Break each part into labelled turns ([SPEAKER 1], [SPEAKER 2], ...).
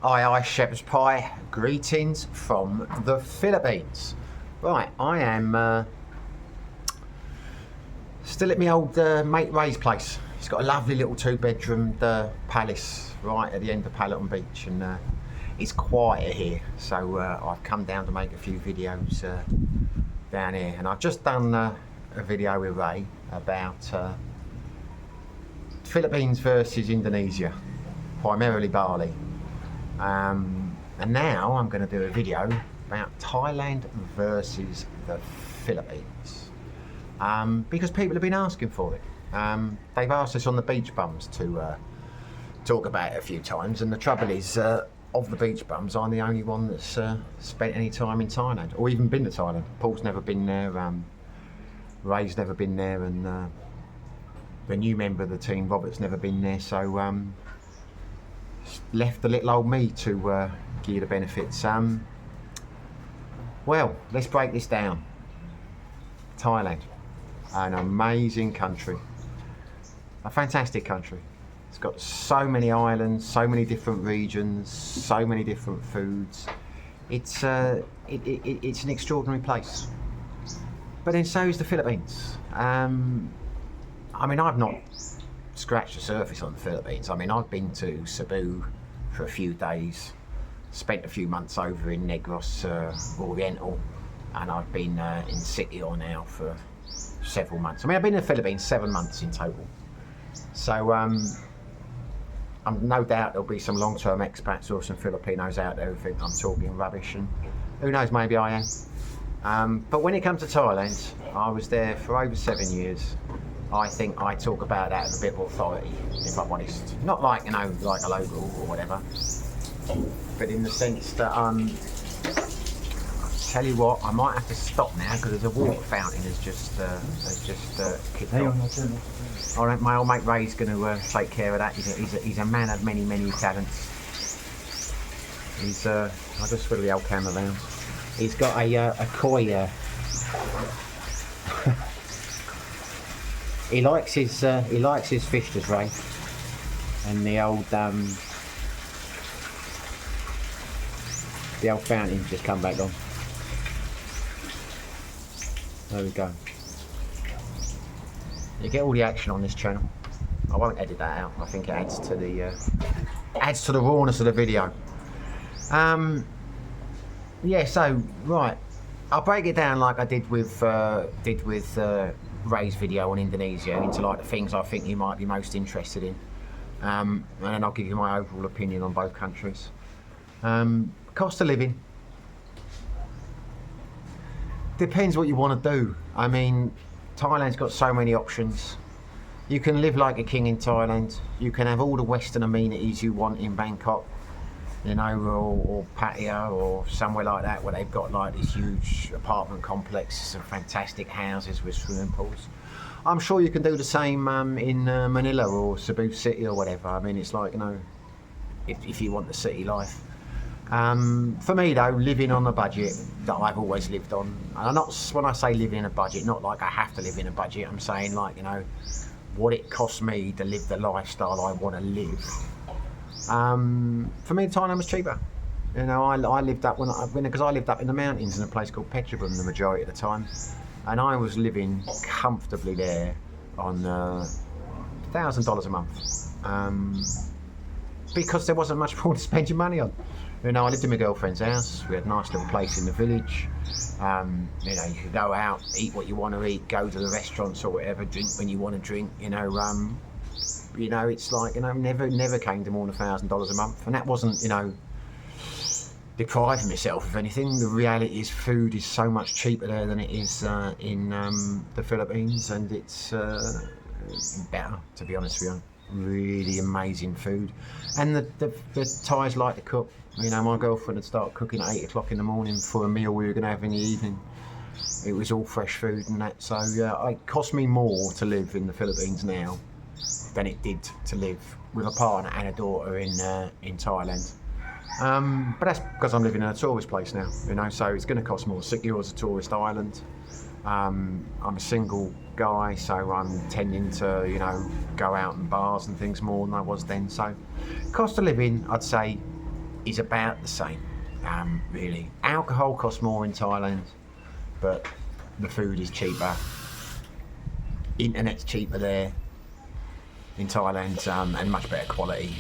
[SPEAKER 1] Aye, shepherd's pie. Greetings from the Philippines. Right, I am still at my old mate Ray's place. He's got a lovely little two-bedroomed palace right at the end of Palawan Beach, and it's quieter here, so I've come down to make a few videos down here. And I've just done a video with Ray about Philippines versus Indonesia, primarily Bali. And now I'm going to do a video about Thailand versus the Philippines, because people have been asking for it. They've asked us on the beach bums to talk about it a few times, and the trouble is, of the beach bums, I'm the only one that's spent any time in Thailand, or even been to Thailand. Paul's never been there, Ray's never been there, and the new member of the team, Robert's never been there, so left the little old me to give you the benefits. Well, let's break this down. Thailand, an amazing country, a fantastic country. It's got so many islands, so many different regions, so many different foods. It's it's an extraordinary place. But then so is the Philippines. I mean, I've not scratched the surface on the Philippines. I mean, I've been to Cebu for a few days, spent a few months over in Negros Oriental, and I've been in Siquijor now for several months. I mean, I've been in the Philippines 7 months in total. So I'm no doubt there'll be some long-term expats or some Filipinos out there who think I'm talking rubbish, and who knows, maybe I am. But when it comes to Thailand, I was there for over 7 years. I think I talk about that with a bit of authority, if I'm honest. Not like, you know, like a local or whatever, but in the sense that, tell you what, I might have to stop now because there's a water fountain has just kicked off. All right, my old mate Ray's going to take care of that. He's a man of many talents. I'll just swirl the old camera around. He's got a koi. He likes his fish, does Ray, and the old fountain's just come back on. There we go. You get all the action on this channel. I won't edit that out. I think it adds to the rawness of the video. Yeah. So right, I'll break it down like I did with Ray's video on Indonesia into like the things I think you might be most interested in, and then I'll give you my overall opinion on both countries. Cost of living. Depends what you want to do. I mean, Thailand's got so many options. You can live like a king in Thailand. You can have all the Western amenities you want in Bangkok, you know, or Pattaya or somewhere like that, where they've got like these huge apartment complexes and fantastic houses with swimming pools. I'm sure you can do the same in Manila or Cebu City or whatever. I mean, it's like, you know, if you want the city life. For me though, living on a budget that I've always lived on, and when I say living in a budget, not like I have to live in a budget, I'm saying like, you know, what it costs me to live the lifestyle I want to live. For me, Thailand was cheaper. You know, I lived up because I lived up in the mountains in a place called Petrobrum the majority of the time, and I was living comfortably there on $1,000 a month, because there wasn't much more to spend your money on. You know, I lived in my girlfriend's house. We had a nice little place in the village. You know, you could go out, eat what you want to eat, go to the restaurants or whatever, drink when you want to drink. You know, it's like, you know, never came to more than $1,000 a month, and that wasn't, you know, depriving myself of anything. The reality is, food is so much cheaper there than it is in the Philippines, and it's better, to be honest with you. Really amazing food, and the Thais like to cook. You know, my girlfriend would start cooking at 8 o'clock in the morning for a meal we were going to have in the evening. It was all fresh food and that. So yeah, it cost me more to live in the Philippines now than it did to live with a partner and a daughter in Thailand. But that's because I'm living in a tourist place now, you know, so it's going to cost more. Siquijor is a tourist island. I'm a single guy, so I'm tending to, you know, go out in bars and things more than I was then. So cost of living, I'd say, is about the same, really. Alcohol costs more in Thailand, but the food is cheaper. Internet's cheaper there in Thailand, and much better quality.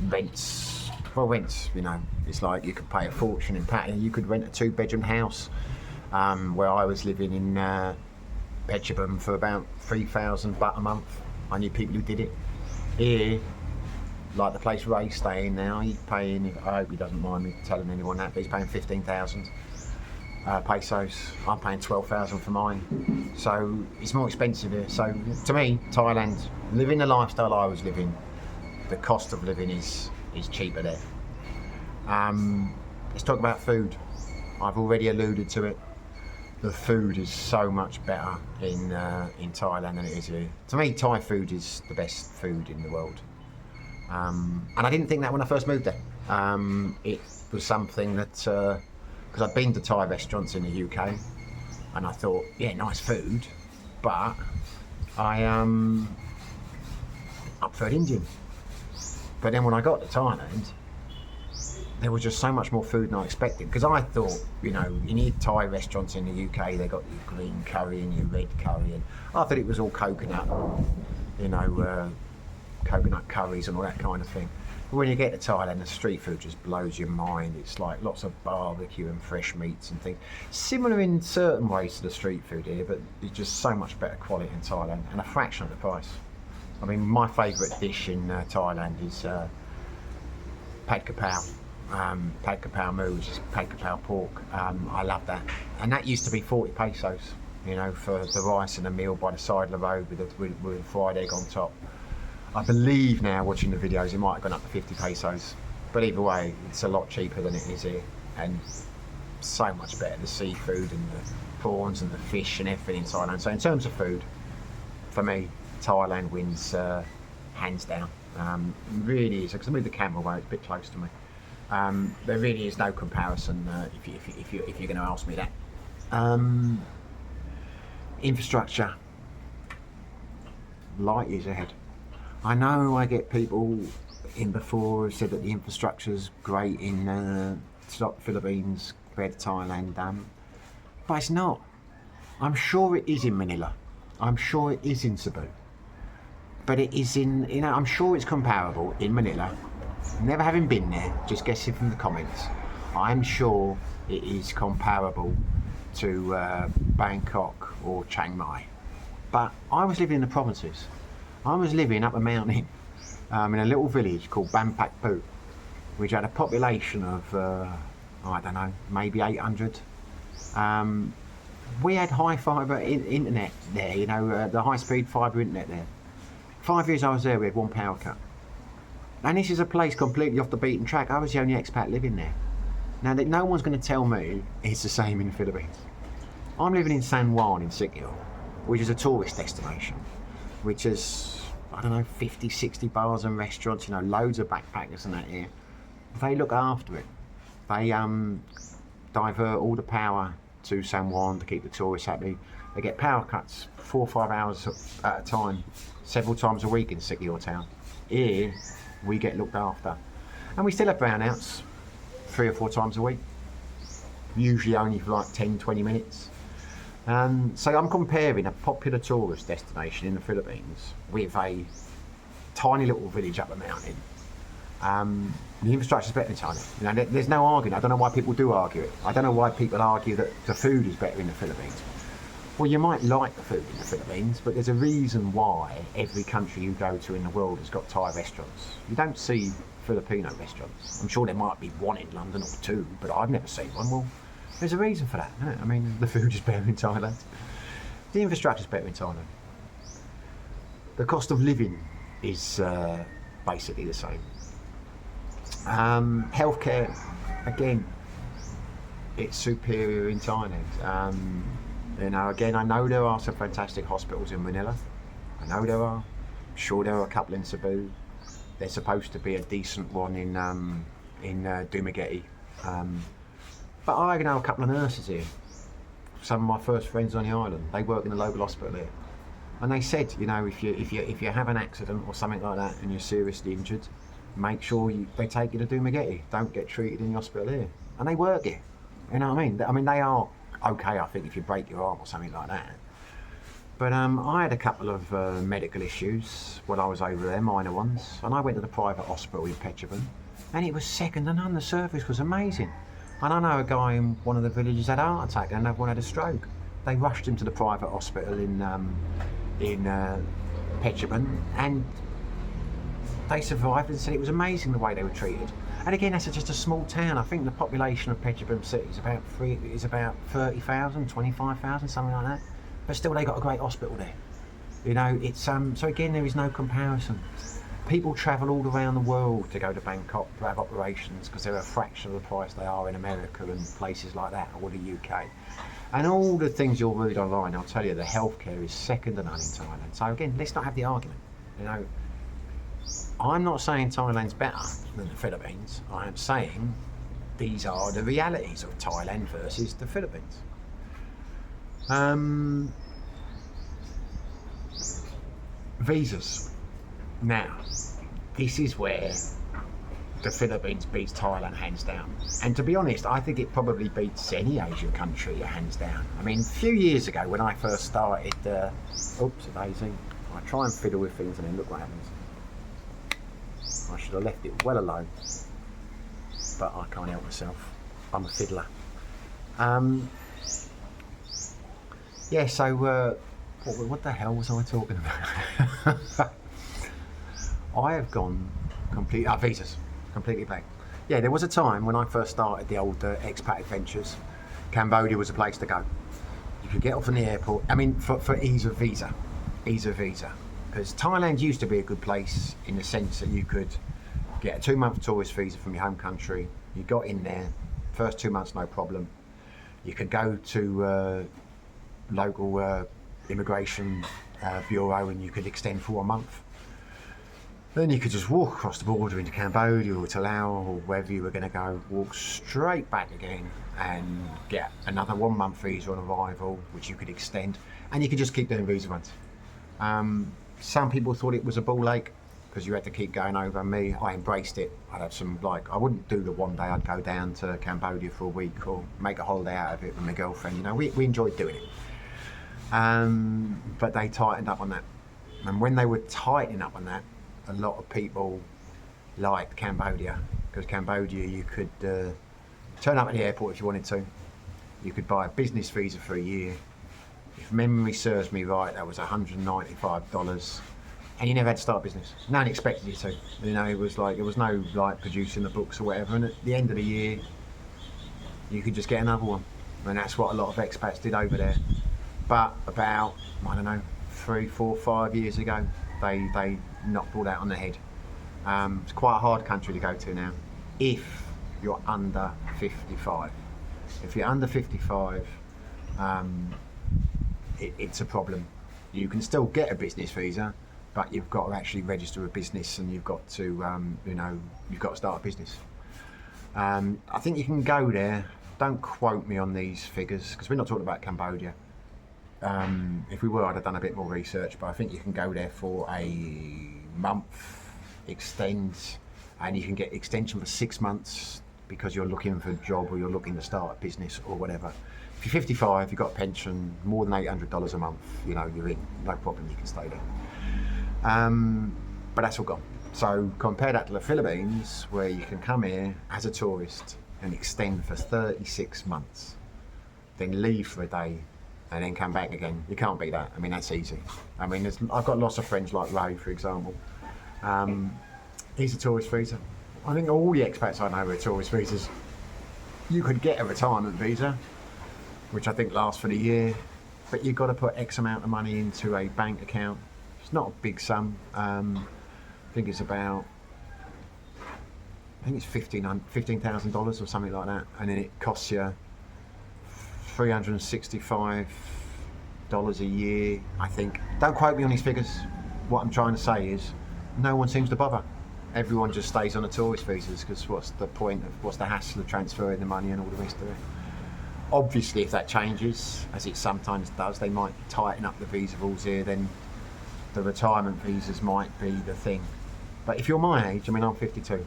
[SPEAKER 1] Rents, you know, it's like you could pay a fortune in Pattaya. You could rent a 2-bedroom house, where I was living in Phetchabun for about 3,000 baht a month. I knew people who did it. Here, like the place Ray's staying now, he's paying, I hope he doesn't mind me telling anyone that, but he's paying 15,000 pesos. I'm paying 12,000 for mine. So it's more expensive here. So to me, Thailand, living the lifestyle I was living, the cost of living is cheaper there. Let's talk about food. I've already alluded to it. The food is so much better in Thailand than it is here. To me, Thai food is the best food in the world. And I didn't think that when I first moved there. It was something that, because I'd been to Thai restaurants in the UK, and I thought, yeah, nice food, but I preferred Indian. But then when I got to Thailand, there was just so much more food than I expected, because I thought, you know, you need Thai restaurants in the UK, they got your green curry and your red curry, and I thought it was all coconut, you know, coconut curries and all that kind of thing. But when you get to Thailand, the street food just blows your mind. It's like lots of barbecue and fresh meats and things. Similar in certain ways to the street food here, but it's just so much better quality in Thailand and a fraction of the price. I mean, my favourite dish in Thailand is pad kapow. Pad kapow moo, which is pad kapow pork. I love that. And that used to be 40 pesos, you know, for the rice and a meal by the side of the road with a fried egg on top. I believe now, watching the videos, it might have gone up to 50 pesos. But either way, it's a lot cheaper than it is here. And so much better, the seafood and the prawns and the fish and everything in Thailand. So in terms of food, for me, Thailand wins hands down. Really is, because I moved the camera away, it's a bit close to me. There really is no comparison if you're going to ask me that. Infrastructure, light years ahead. I know I get people in before who said that the infrastructure's great in Philippines compared to Thailand, but it's not. I'm sure it is in Manila. I'm sure it is in Cebu. But it is in, you know, I'm sure it's comparable in Manila. Never having been there, just guessing from the comments, I'm sure it is comparable to Bangkok or Chiang Mai. But I was living in the provinces. I was living up a mountain in a little village called Bampak Phu, which had a population of, I don't know, maybe 800. We had high fibre internet there, you know, the high-speed fibre internet there. 5 years I was there, we had one power cut. And this is a place completely off the beaten track. I was the only expat living there. Now, no one's going to tell me it's the same in the Philippines. I'm living in San Juan in Siquijor, which is a tourist destination, which is, I don't know, 50, 60 bars and restaurants, you know, loads of backpackers and that here. They look after it. They divert all the power to San Juan to keep the tourists happy. They get power cuts 4 or 5 hours at a time, several times a week in Siquijor town. Here, we get looked after. And we still have brownouts 3 or 4 times a week, usually only for like 10, 20 minutes. So I'm comparing a popular tourist destination in the Philippines with a tiny little village up a mountain. The infrastructure is better in China. You know, there's no arguing. I don't know why people do argue it. I don't know why people argue that the food is better in the Philippines. Well, you might like the food in the Philippines, but there's a reason why every country you go to in the world has got Thai restaurants. You don't see Filipino restaurants. I'm sure there might be one in London or 2, but I've never seen one. Well, there's a reason for that. Isn't it? I mean, the food is better in Thailand. The infrastructure is better in Thailand. The cost of living is basically the same. Healthcare, again, it's superior in Thailand. You know, again, I know there are some fantastic hospitals in Manila. I know there are. I'm sure there are a couple in Cebu. There's supposed to be a decent one in Dumaguete. But I know a couple of nurses here. Some of my first friends on the island, they work in the local hospital here. And they said, you know, if you have an accident or something like that and you're seriously injured, make sure they take you to Dumagetti. Don't get treated in the hospital here. And they work it. You know what I mean? I mean, they are okay, I think, if you break your arm or something like that. But I had a couple of medical issues when I was over there, minor ones, and I went to the private hospital in Petrobras, and it was second to none. The service was amazing. And I know a guy in one of the villages had a heart attack and another one had a stroke. They rushed him to the private hospital in Petrobras, and they survived and said it was amazing the way they were treated. And again, that's just a small town. I think the population of Petrobras City is about 30,000, 25,000, something like that. But still, they got a great hospital there. You know, it's so again, there is no comparison. People travel all around the world to go to Bangkok to have operations because they're a fraction of the price they are in America and places like that, or the UK. And all the things you'll read online, I'll tell you, the healthcare is second to none in Thailand. So again, let's not have the argument. You know, I'm not saying Thailand's better than the Philippines. I am saying these are the realities of Thailand versus the Philippines. Visas. Now, this is where the Philippines beats Thailand hands down. And to be honest, I think it probably beats any Asian country hands down. I mean, a few years ago when I first started, oops, amazing. I try and fiddle with things and then look what happens. I should have left it well alone, but I can't help myself. I'm a fiddler. Yeah, so what the hell was I talking about? I have gone visas, completely blank. Yeah, there was a time when I first started the old expat adventures, Cambodia was a place to go. You could get off in the airport, I mean, for ease of visa. Because Thailand used to be a good place in the sense that you could get a 2-month tourist visa from your home country. You got in there, first 2 months, no problem. You could go to local immigration bureau and you could extend for 1 month. Then you could just walk across the border into Cambodia or to Laos or wherever you were going to go, walk straight back again and get another 1 month visa on arrival, which you could extend, and you could just keep doing visa runs. Some people thought it was a ball ache because you had to keep going over. Me, I embraced it. I'd have some, I wouldn't do the one day I'd go down to Cambodia for a week or make a holiday out of it with my girlfriend. You know, we enjoyed doing it. But they tightened up on that. And when they were tightening up on that, a lot of people liked Cambodia because Cambodia, you could turn up at the airport if you wanted to. You could buy a business visa for a year. If memory serves me right, that was $195, and you never had to start a business. No one expected you to. You know, it was no producing the books or whatever. And at the end of the year, you could just get another one, and that's what a lot of expats did over there. But about 3, 4, 5 years ago, they knocked all that on the head. It's quite a hard country to go to now, if you're under 55. If you're under 55. It's a problem. You can still get a business visa, but you've got to actually register a business and you've got to, you've got to start a business. I think you can go there. Don't quote me on these figures because we're not talking about Cambodia. If we were, I'd have done a bit more research, but I think you can go there for a month, extend, and you can get extension for 6 months because you're looking for a job or you're looking to start a business or whatever. If you're 55, you've got a pension, more than $800 a month, you know, you're in, no problem, you can stay there. But that's all gone. So compare that to the Philippines, where you can come here as a tourist and extend for 36 months, then leave for a day, and then come back again. You can't beat that. I mean, that's easy. I mean, I've got lots of friends like Ray, for example. He's a tourist visa. I think all the expats I know are tourist visas. You could get a retirement visa, which I think lasts for the year, but you've got to put X amount of money into a bank account. It's not a big sum. I think it's $15,000 or something like that, and then it costs you $365 a year, I think. Don't quote me on these figures. What I'm trying to say is, no one seems to bother. Everyone just stays on the tourist visas because what's the hassle of transferring the money and all the rest of it? Obviously, if that changes, as it sometimes does, they might tighten up the visa rules here, then the retirement visas might be the thing. But if you're my age, I mean, I'm 52.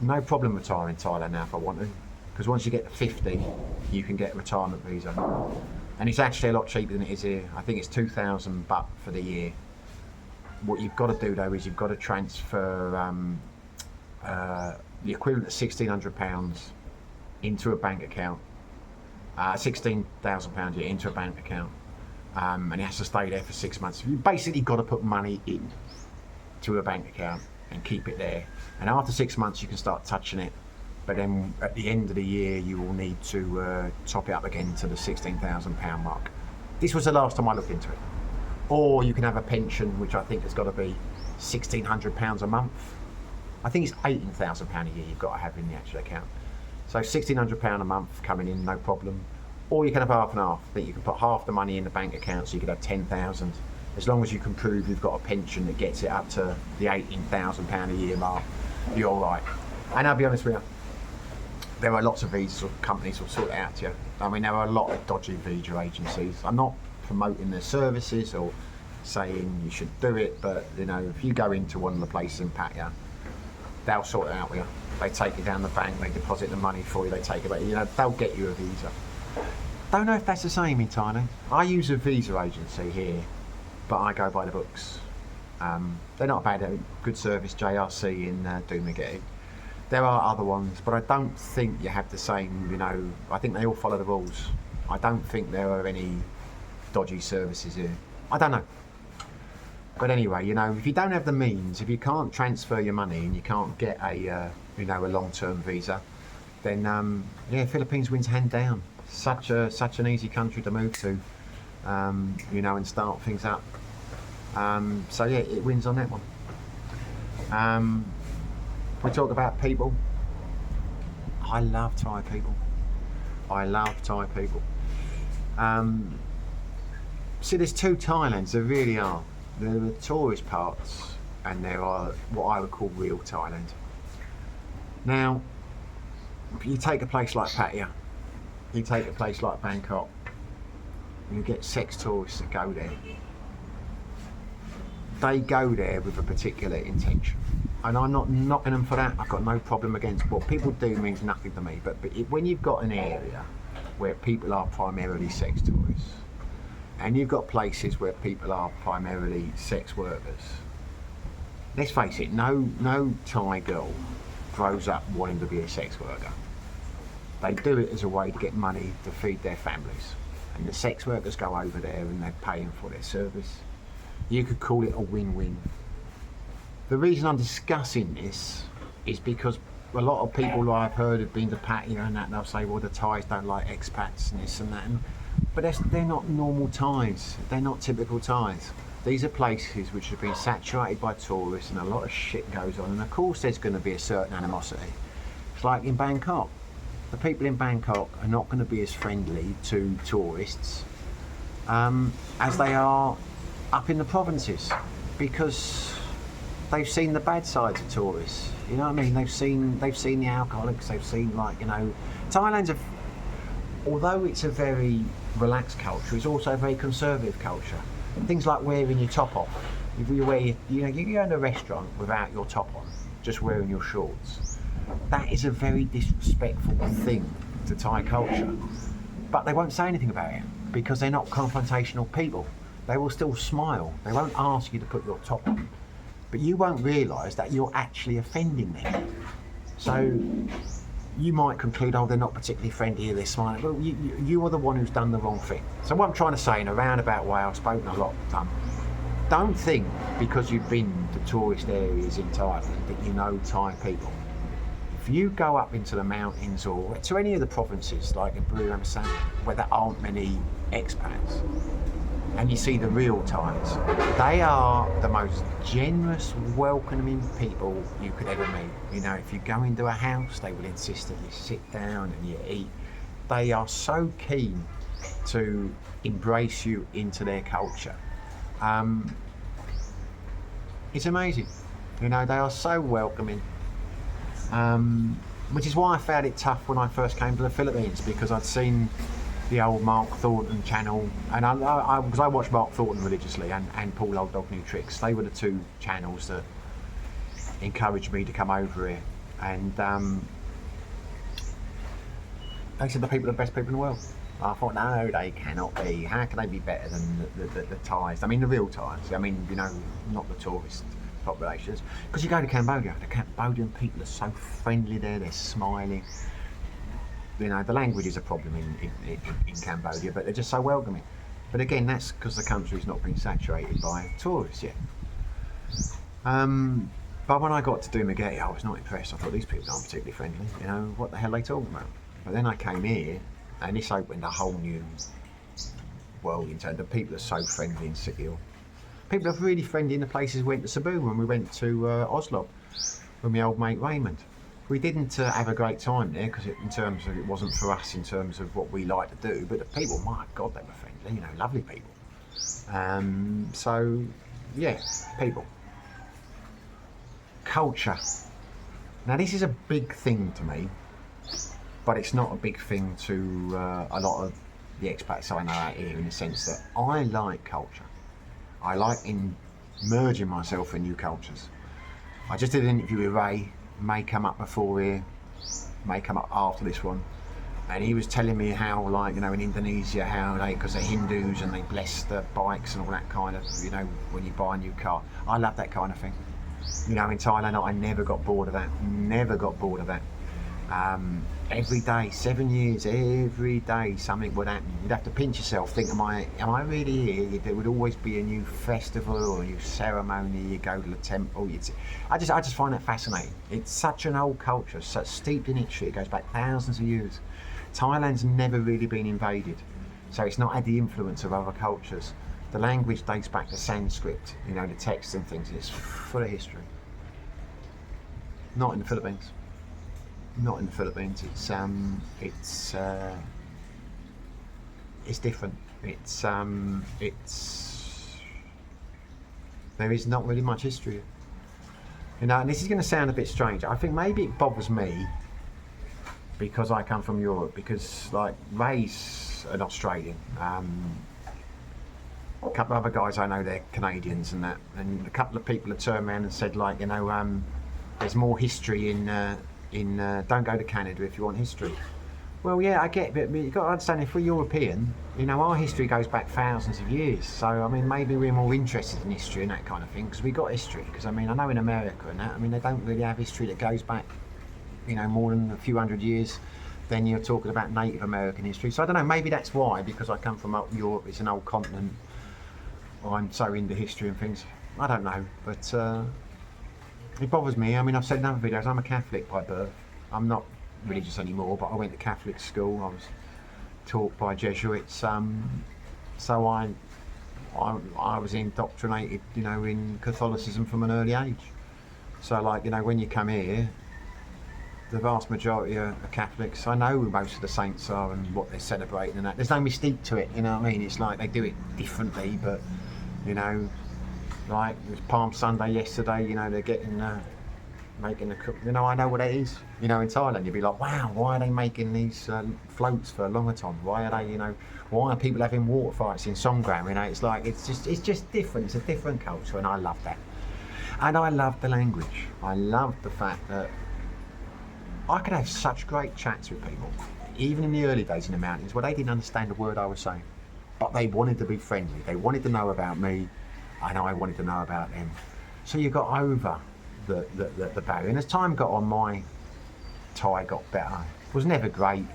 [SPEAKER 1] No problem retiring in Thailand now if I want to, because once you get to 50, you can get a retirement visa, and it's actually a lot cheaper than it is here. I think it's 2,000 baht for the year. What you've got to do though is you've got to transfer the equivalent of £1,600 into a bank account, £16,000 into a bank account, and it has to stay there for 6 months. You basically got to put money in to a bank account and keep it there, and after 6 months you can start touching it, but then at the end of the year you will need to top it up again to the £16,000 mark. This was the last time I looked into it. Or you can have a pension, which I think has got to be £1,600 a month. I think it's £18,000 a year you've got to have in the actual account. So £1,600 a month coming in, no problem. Or you can have half and half. I think you can put half the money in the bank account, so you could have 10,000. As long as you can prove you've got a pension that gets it up to the £18,000 a year mark, you're all right. And I'll be honest with you, there are lots of visa companies will sort it out to you. I mean, there are a lot of dodgy visa agencies. I'm not promoting their services or saying you should do it, but you know, if you go into one of the places in Pattaya, they'll sort it out with you. They take you down the bank, they deposit the money for you, they take it away. You know, they'll get you a visa. Don't know if that's the same in Thailand. I use a visa agency here, but I go by the books. They're not bad, good service, JRC in Dumaguete. There are other ones, but I don't think you have the same, you know, I think they all follow the rules. I don't think there are any dodgy services here. I don't know. But anyway, you know, if you don't have the means, if you can't transfer your money and you can't get a, you know, a long-term visa, then yeah, Philippines wins hand down. Such an easy country to move to, you know, and start things up. So yeah, it wins on that one. We talk about people. I love Thai people. I love Thai people. See, there's two Thailands, there really are. There are the tourist parts and there are what I would call real Thailand. Now, you take a place like Pattaya, you take a place like Bangkok, and you get sex tourists that go there. They go there with a particular intention. And I'm not knocking them for that. I've got no problem against what people do means nothing to me. But when you've got an area where people are primarily sex tourists, and you've got places where people are primarily sex workers, let's face it, no Thai girl grows up wanting to be a sex worker. They do it as a way to get money to feed their families. And the sex workers go over there and they're paying for their service. You could call it a win-win. The reason I'm discussing this is because a lot of people I've heard have been to Pattaya and that, and they'll say, well, the Thais don't like expats and this and that. But they're not normal Thais. They're not typical Thais. These are places which have been saturated by tourists and a lot of shit goes on. And of course there's going to be a certain animosity. It's like in Bangkok. The people in Bangkok are not going to be as friendly to tourists as they are up in the provinces, because they've seen the bad sides of tourists. You know what I mean? They've seen the alcoholics. They've seen, like, you know, Thailand's although it's a very relaxed culture, it's also a very conservative culture. Things like wearing your top off. If you go in a restaurant without your top on, just wearing your shorts, that is a very disrespectful thing to Thai culture. But they won't say anything about it because they're not confrontational people. They will still smile. They won't ask you to put your top on. But you won't realise that you're actually offending them. So you might conclude, oh, they're not particularly friendly, they're smiling. Well, you are the one who's done the wrong thing. So what I'm trying to say in a roundabout way, I've spoken a lot, don't think because you've been to tourist areas in Thailand that you know Thai people. If you go up into the mountains or to any of the provinces like in Buram San, where there aren't many expats, and you see the real Thais, they are the most generous, welcoming people you could ever meet. You know, if you go into a house, they will insist that you sit down and you eat. They are so keen to embrace you into their culture. It's amazing. You know, they are so welcoming. Which is why I found it tough when I first came to the Philippines, because I'd seen the old Mark Thornton channel, and because I watch Mark Thornton religiously, and Paul Old Dog New Tricks. They were the two channels that encouraged me to come over here, and they said the people are the best people in the world. I thought, no, they cannot be. How can they be better than the Thais? I mean, the real Thais. I mean, you know, not the tourist populations. Because you go to Cambodia, the Cambodian people are so friendly there. They're smiling. You know, the language is a problem in Cambodia, but they're just so welcoming. But again, that's because the country's not been saturated by tourists yet. But when I got to Dumaguete, I was not impressed. I thought, these people aren't particularly friendly. You know, what the hell are they talking about? But then I came here, and this opened a whole new world in terms of people are so friendly in Sikil. People are really friendly in the places we went to Cebu, when we went to Oslo with my old mate Raymond. We didn't have a great time there because in terms of it wasn't for us in terms of what we like to do, but the people, my God, they were friendly, you know, lovely people. So, yeah, people. Culture. Now this is a big thing to me, but it's not a big thing to a lot of the expats I know out here, in the sense that I like culture. I like merging myself in new cultures. I just did an interview with Ray, may come up before here, may come up after this one, and he was telling me how, like, you know, in Indonesia, how they, because they're Hindus and they bless the bikes and all that kind of, you know, when you buy a new car. I love that kind of thing. You know, in Thailand, I never got bored of that. Never got bored of that. Every day, 7 years, every day something would happen. You'd have to pinch yourself, think, am I really here? There would always be a new festival or a new ceremony. You go to the temple. I just find that fascinating. It's such an old culture, such steeped in history. It goes back thousands of years. Thailand's never really been invaded, so it's not had the influence of other cultures. The language dates back to Sanskrit, you know, the texts and things. It's full of history. Not in the Philippines. Not in the Philippines. It's different. There is not really much history. You know, and this is going to sound a bit strange. I think maybe it bothers me because I come from Europe. Because, like, Ray's an Australian. A couple of other guys I know, they're Canadians and that, and a couple of people have turned around and said, like, you know, there's more history in don't go to Canada if you want history. Well, yeah, I get it, but you've got to understand, if we're European, you know, our history goes back thousands of years. So, I mean, maybe we're more interested in history and that kind of thing, because we got history. Because, I mean, I know in America and that, I mean, they don't really have history that goes back, you know, more than a few hundred years. Then you're talking about Native American history. So I don't know, maybe that's why, because I come from Europe, it's an old continent, I'm so into history and things. I don't know, but it bothers me. I mean, I've said in other videos, I'm a Catholic by birth. I'm not religious anymore, but I went to Catholic school. I was taught by Jesuits, so I was indoctrinated, you know, in Catholicism from an early age. So, like, you know, when you come here, the vast majority are Catholics. I know who most of the saints are and what they're celebrating and that. There's no mystique to it, you know what I mean? It's like they do it differently, but, you know, like it was Palm Sunday yesterday, you know, they're getting, making the, you know, I know what it is. You know, in Thailand, you'd be like, wow, why are they making these floats for Longaton? Why are they, you know, why are people having water fights in Songkram? You know, it's like, it's just different. It's a different culture, and I love that. And I love the language. I love the fact that I could have such great chats with people, even in the early days in the mountains, where they didn't understand a word I was saying, but they wanted to be friendly. They wanted to know about me, and I wanted to know about them. So you got over the barrier, and as time got on, my Thai got better. It was never great.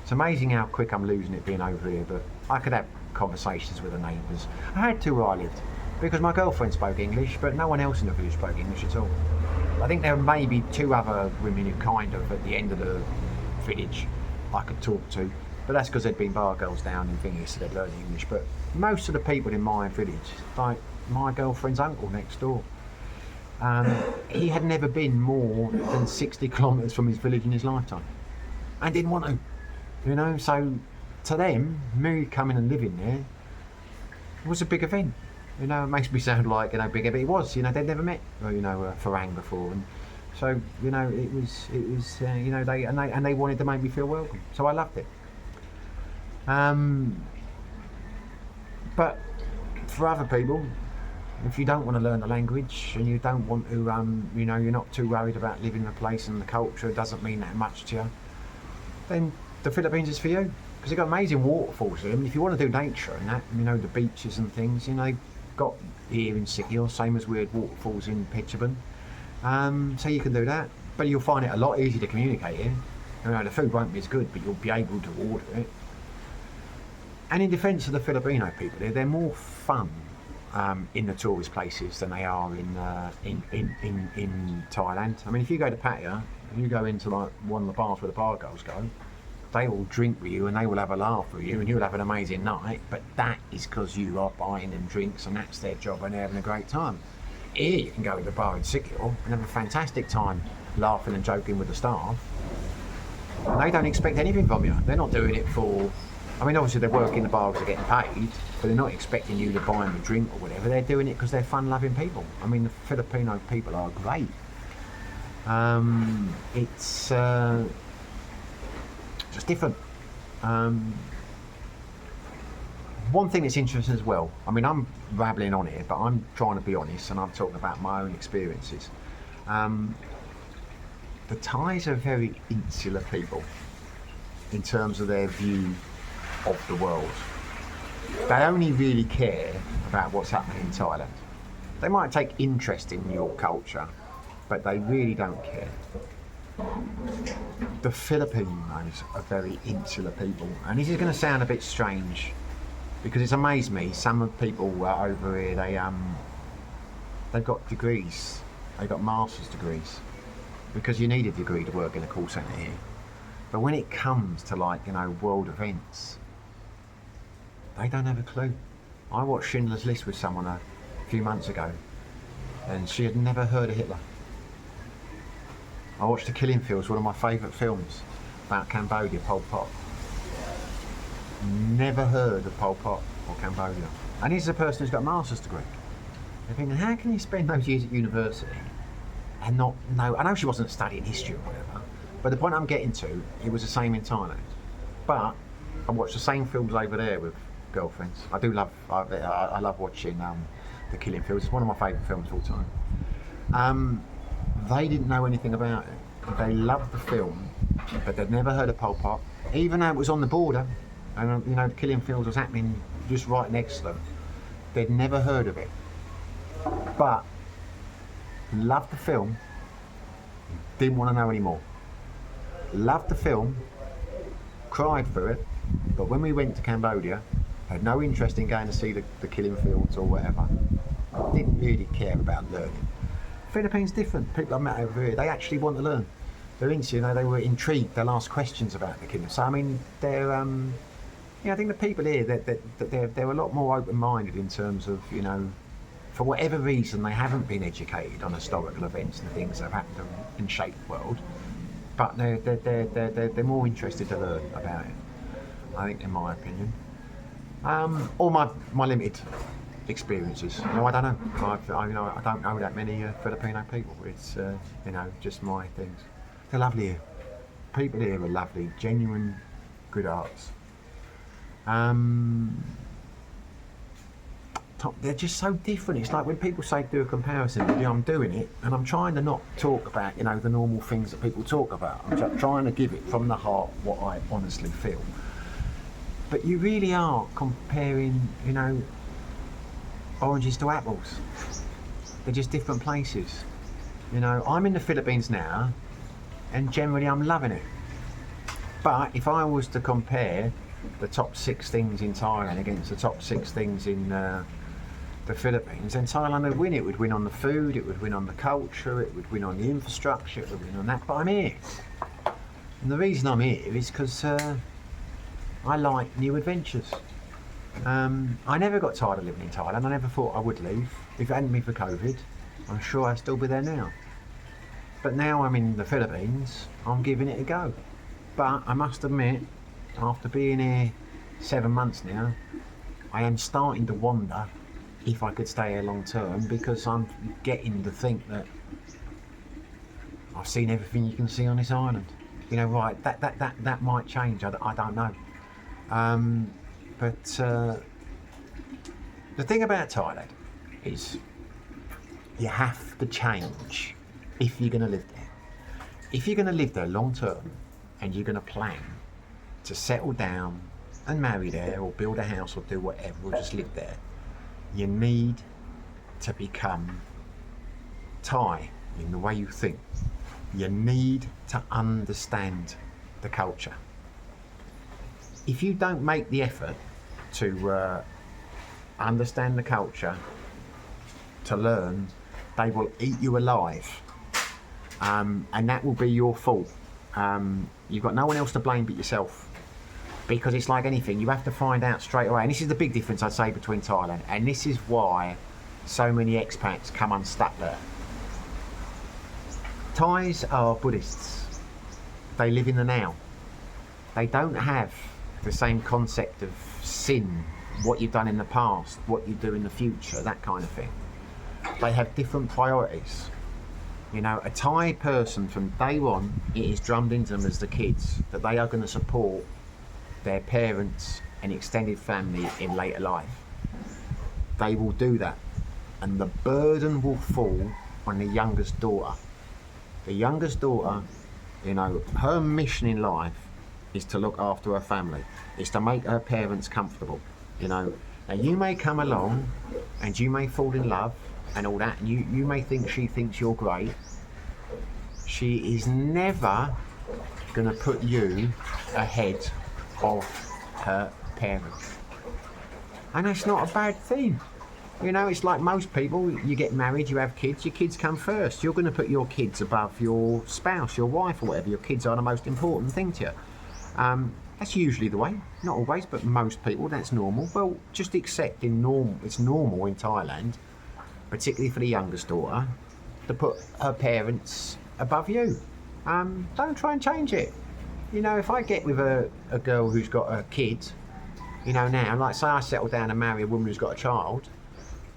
[SPEAKER 1] It's amazing how quick I'm losing it being over here, but I could have conversations with the neighbours. I had to where I lived, because my girlfriend spoke English, but no one else in the village spoke English at all. I think there were maybe 2 other women who kind of, at the end of the village, I could talk to, but that's because there'd been bar girls down in Vingus, so they'd learned English. But most of the people in my village, like my girlfriend's uncle next door, he had never been more than 60 kilometres from his village in his lifetime, and didn't want to, you know. So to them, me coming and living there was a big event. You know, it makes me sound like, you know, bigger, but it was, you know, they'd never met, you know, Farang before, and so, you know, it was, you know, they wanted to make me feel welcome, so I loved it. But for other people, if you don't want to learn the language and you don't want to, you're not too worried about living in a place and the culture doesn't mean that much to you, then the Philippines is for you. Because they've got amazing waterfalls here. I mean, if you want to do nature and that, the beaches and things, they've got here in Sikihor, same as we had waterfalls in Phetchabun. So you can do that. But you'll find it a lot easier to communicate here. The food won't be as good, but you'll be able to order it. And in defence of the Filipino people, they're more fun in the tourist places than they are in Thailand. I mean, if you go to Pattaya, you go into like one of the bars where the bar girls go, they will drink with you and they will have a laugh with you and you'll have an amazing night, but that is because you are buying them drinks and that's their job and they're having a great time. Here you can go to the bar in Sikihor and have a fantastic time laughing and joking with the staff. And they don't expect anything from you. They're not doing it for... I mean, obviously they're working the bar because they're getting paid, but they're not expecting you to buy them a drink or whatever. They're doing it because they're fun-loving people. I mean, the Filipino people are great. It's just different. One thing that's interesting as well, I mean, I'm rabbling on here, but I'm trying to be honest and I'm talking about my own experiences. The Thais are very insular people in terms of their view of the world. They only really care about what's happening in Thailand. They might take interest in your culture, but they really don't care. The Filipinos are very insular people, and this is going to sound a bit strange because it's amazed me. Some of the people over here, they've got degrees, they've got master's degrees, because you need a degree to work in a call centre here. But when it comes to world events, they don't have a clue. I watched Schindler's List with someone a few months ago, and she had never heard of Hitler. I watched The Killing Fields, one of my favourite films about Cambodia, Pol Pot. Never heard of Pol Pot or Cambodia. And he's a person who's got a master's degree. They're thinking, how can you spend those years at university and not know? I know she wasn't studying history or whatever, but the point I'm getting to, it was the same in Thailand. But I watched the same films over there with girlfriends. I love watching The Killing Fields. It's one of my favourite films of all time. They didn't know anything about it. They loved the film, but they'd never heard of Pol Pot, even though it was on the border, and The Killing Fields was happening just right next to them. They'd never heard of it, but loved the film. Didn't want to know any more. Loved the film, cried through it, but when we went to Cambodia, had no interest in going to see the Killing Fields or whatever. Didn't really care about learning. Philippines different. People I've met over here, they actually want to learn. They're into, they were intrigued. They'll ask questions about the Killing. So I mean, they're, I think the people here, they're a lot more open-minded in terms of, for whatever reason, they haven't been educated on historical events and things that have happened and shaped the world. But they're more interested to learn about it, I think, in my opinion. Or my limited experiences. I don't know. I don't know that many Filipino people. It's just my things. They're lovely here. People here are lovely, genuine, good hearts. They're just so different. It's like when people say do a comparison video, I'm doing it and I'm trying to not talk about the normal things that people talk about. I'm just trying to give it from the heart what I honestly feel. But you really are comparing, oranges to apples. They're just different places. I'm in the Philippines now, and generally I'm loving it. But if I was to compare the top 6 things in Thailand against the top 6 things in the Philippines, then Thailand would win. It would win on the food, it would win on the culture, it would win on the infrastructure, it would win on that. But I'm here. And the reason I'm here is because I like new adventures. I never got tired of living in Thailand. I never thought I would leave. If it hadn't been for COVID, I'm sure I'd still be there now. But now I'm in the Philippines, I'm giving it a go. But I must admit, after being here 7 months now, I am starting to wonder if I could stay here long term, because I'm getting to think that I've seen everything you can see on this island. Right, that might change, I don't know. But the thing about Thailand is you have to change if you're going to live there. If you're going to live there long term and you're going to plan to settle down and marry there or build a house or do whatever or just live there, you need to become Thai in the way you think. You need to understand the culture. If you don't make the effort to understand the culture, to learn, they will eat you alive, and that will be your fault. You've got no one else to blame but yourself, because it's like anything, you have to find out straight away. And this is the big difference, I'd say, between Thailand, and this is why so many expats come unstuck there. Thais are Buddhists. They live in the now. They don't have the same concept of sin, what you've done in the past, what you do in the future, that kind of thing. They have different priorities. You know, a Thai person from day one, it is drummed into them as the kids that they are going to support their parents and extended family in later life. They will do that, and the burden will fall on the youngest daughter. The youngest daughter, you know, her mission in life is to look after her family, is to make her parents comfortable, you know. Now you may come along and you may fall in love and all that, and you may think she thinks you're great. She is never going to put you ahead of her parents. And that's not a bad thing. You know, it's like most people, you get married, you have kids, your kids come first. You're going to put your kids above your spouse, your wife or whatever. Your kids are the most important thing to you. That's usually the way, not always, but most people, that's normal. Well, just accept it's normal in Thailand, particularly for the youngest daughter, to put her parents above you. Don't try and change it. You know, if I get with a girl who's got a kid, you know, now, like say I settle down and marry a woman who's got a child,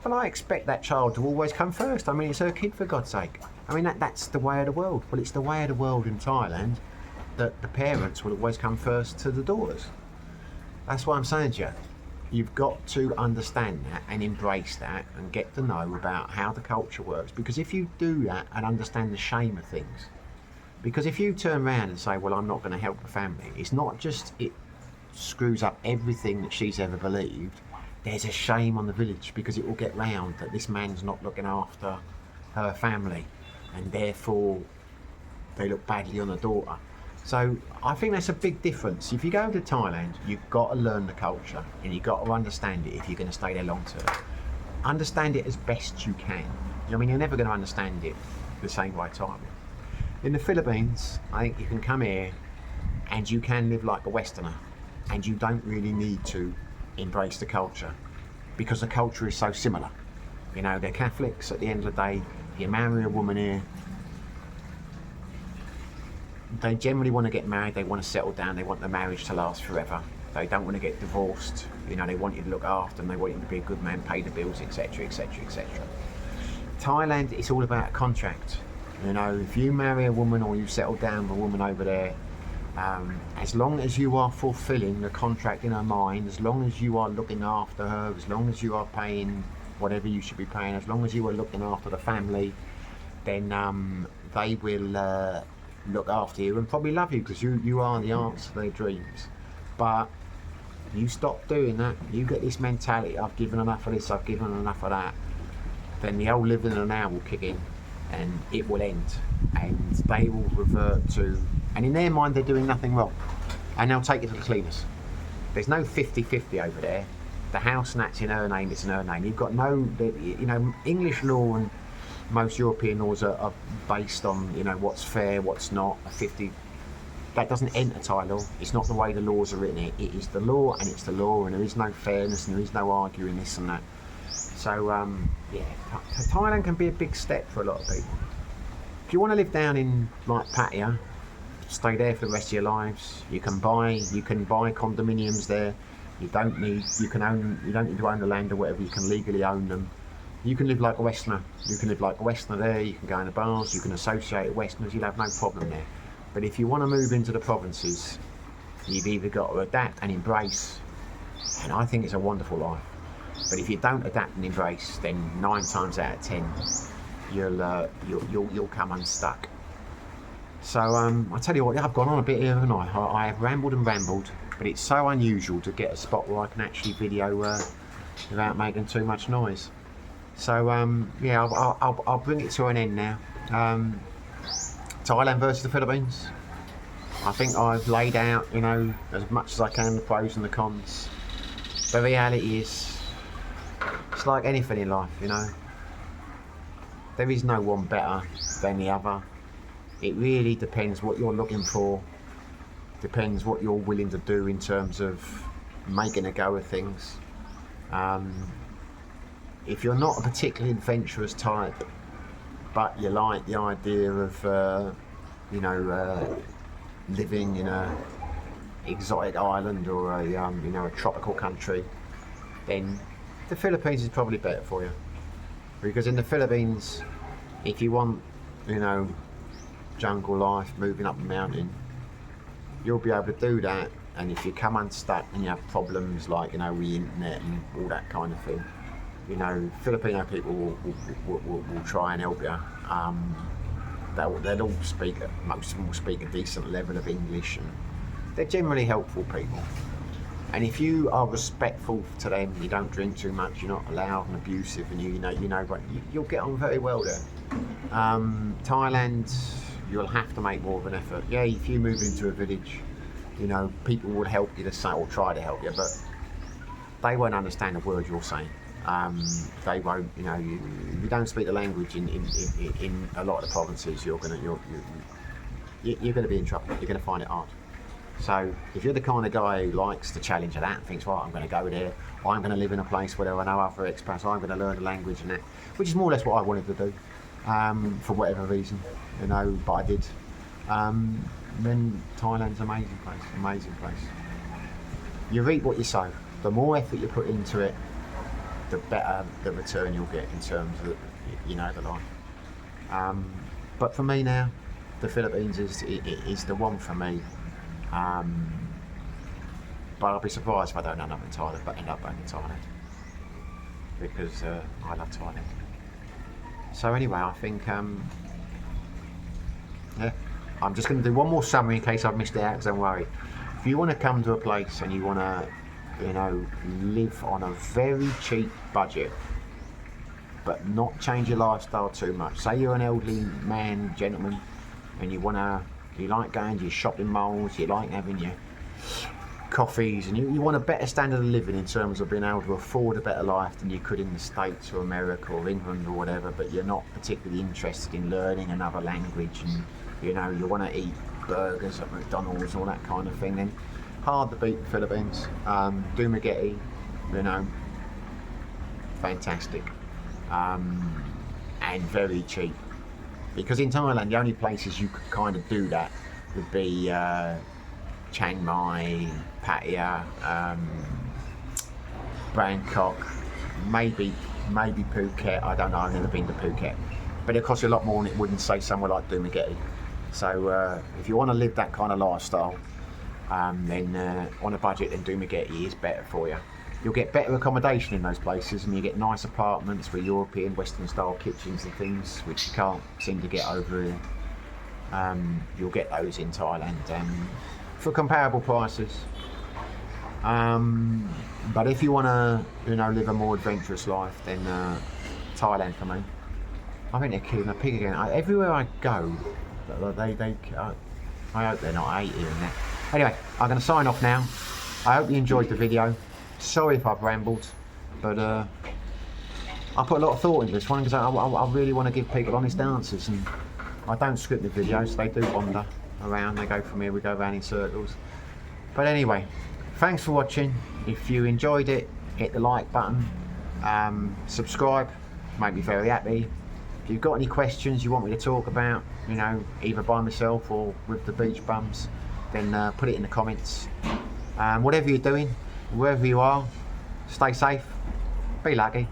[SPEAKER 1] well, I expect that child to always come first. I mean, it's her kid, for God's sake. I mean, that's the way of the world. Well, it's the way of the world in Thailand that the parents will always come first to the daughters. That's what I'm saying to you. You've got to understand that and embrace that and get to know about how the culture works. Because if you do that and understand the shame of things, because if you turn around and say, well, I'm not going to help the family, it's not just it screws up everything that she's ever believed. There's a shame on the village because it will get round that this man's not looking after her family, and therefore they look badly on the daughter. So I think that's a big difference. If you go to Thailand, you've got to learn the culture and you've got to understand it if you're going to stay there long term. Understand it as best you can. I mean, you're never going to understand it the same way Thai will. In the Philippines, I think you can come here and you can live like a Westerner, and you don't really need to embrace the culture because the culture is so similar. You know, they're Catholics. At the end of the day, you marry a woman here, they generally want to get married, they want to settle down, they want the marriage to last forever. They don't want to get divorced. You know, they want you to look after them, they want you to be a good man, pay the bills, etc, etc, etc. Thailand, it's all about a contract. You know, if you marry a woman or you settle down with a woman over there, as long as you are fulfilling the contract in her mind, as long as you are looking after her, as long as you are paying whatever you should be paying, as long as you are looking after the family, then they will look after you and probably love you because you are the answer to their dreams. But you stop doing that, you get this mentality, I've given enough of this, I've given enough of that, then the old living in the now will kick in and it will end, and they will revert to, and in their mind they're doing nothing wrong, and they'll take you to the cleaners. There's no 50-50 over there. The house that's in her name, it's in her name. You've got no, you know, English law and most European laws are based on, you know, what's fair, what's not. A 50, that doesn't enter Thai law. It's not the way the laws are written. It is the law, and it's the law, and there is no fairness, and there is no arguing this and that. So yeah, Thailand can be a big step for a lot of people. If you want to live down in like Pattaya, stay there for the rest of your lives. You can buy condominiums there. You don't need to own the land or whatever. You can legally own them. You can live like a Westerner. You can live like a Westerner there. You can go in the bars. You can associate with Westerners. You'll have no problem there. But if you want to move into the provinces, You've either got to adapt and embrace, and I think it's a wonderful life. But if you don't adapt and embrace, then 9 times out of 10, you'll come unstuck. So I tell you what, I've gone on a bit here, haven't I? I have rambled and rambled, but it's so unusual to get a spot where I can actually video without making too much noise. So yeah, I'll bring it to an end now. Thailand versus the Philippines. I think I've laid out, you know, as much as I can, the pros and the cons. The reality is, it's like anything in life, you know. There is no one better than the other. It really depends what you're looking for. Depends what you're willing to do in terms of making a go of things. If you're not a particularly adventurous type, but you like the idea of, you know, living in a exotic island or a, you know, a tropical country, then the Philippines is probably better for you. Because in the Philippines, if you want, you know, jungle life, moving up a mountain, you'll be able to do that. And if you come unstuck and you have problems like, you know, with the internet and all that kind of thing, you know, Filipino people will try and help you. They'll all speak, most of them will speak a decent level of English, and they're generally helpful people. And if you are respectful to them, you don't drink too much, you're not loud and abusive, and you know, but you'll get on very well there. Thailand, you'll have to make more of an effort. Yeah, if you move into a village, you know, people will help you to say, or try to help you, but they won't understand the words you're saying. They won't, you know, if you don't speak the language in a lot of the provinces, you're gonna be in trouble. You're gonna find it hard. So if you're the kind of guy who likes the challenge of that and thinks, right, I'm going to go there, I'm going to live in a place where there are no other expats, I'm going to learn the language and that, which is more or less what I wanted to do, for whatever reason, you know, but I did. Then Thailand's an amazing place. You reap what you sow. The more effort you put into it, the better the return you'll get in terms of, you know, the life. But for me now, the Philippines is the one for me. But I'll be surprised if I don't end up in Thailand, but end up back in Thailand, because I love Thailand. So anyway, I think yeah, I'm just going to do one more summary in case I've missed it out, because don't worry. If you want to come to a place and you want to, you know, live on a very cheap budget, but not change your lifestyle too much. Say you're an elderly man, gentleman, and you like going to your shopping malls, you like having your coffees, and you want a better standard of living in terms of being able to afford a better life than you could in the States or America or England or whatever, but you're not particularly interested in learning another language, and you know, you want to eat burgers at McDonald's, all that kind of thing, then hard to beat the Philippines. Dumaguete, you know, fantastic, and very cheap. Because in Thailand, the only places you could kind of do that would be Chiang Mai, Pattaya, Bangkok, maybe Phuket. I don't know, I've never been to Phuket. But it costs you a lot more than it would in, say, somewhere like Dumaguete. So if you want to live that kind of lifestyle, then on a budget, then Dumaguete is better for you. You'll get better accommodation in those places, and you get nice apartments with European, Western style kitchens and things, which you can't seem to get over here. You'll get those in Thailand for comparable prices. But if you want to, you know, live a more adventurous life, then Thailand for me. I think they're killing a pig again. Everywhere I go, I hope they're not. I hate hearing that. Anyway, I'm going to sign off now. I hope you enjoyed the video. Sorry if I've rambled, but I put a lot of thought into this one, because I really want to give people honest answers, and I don't script the videos. They do wander around, they go from here, we go around in circles. But anyway, thanks for watching. If you enjoyed it, hit the like button, subscribe, make me very happy. If you've got any questions you want me to talk about, you know, either by myself or with the beach bums, then put it in the comments. Whatever you're doing, wherever you are, stay safe, be lucky.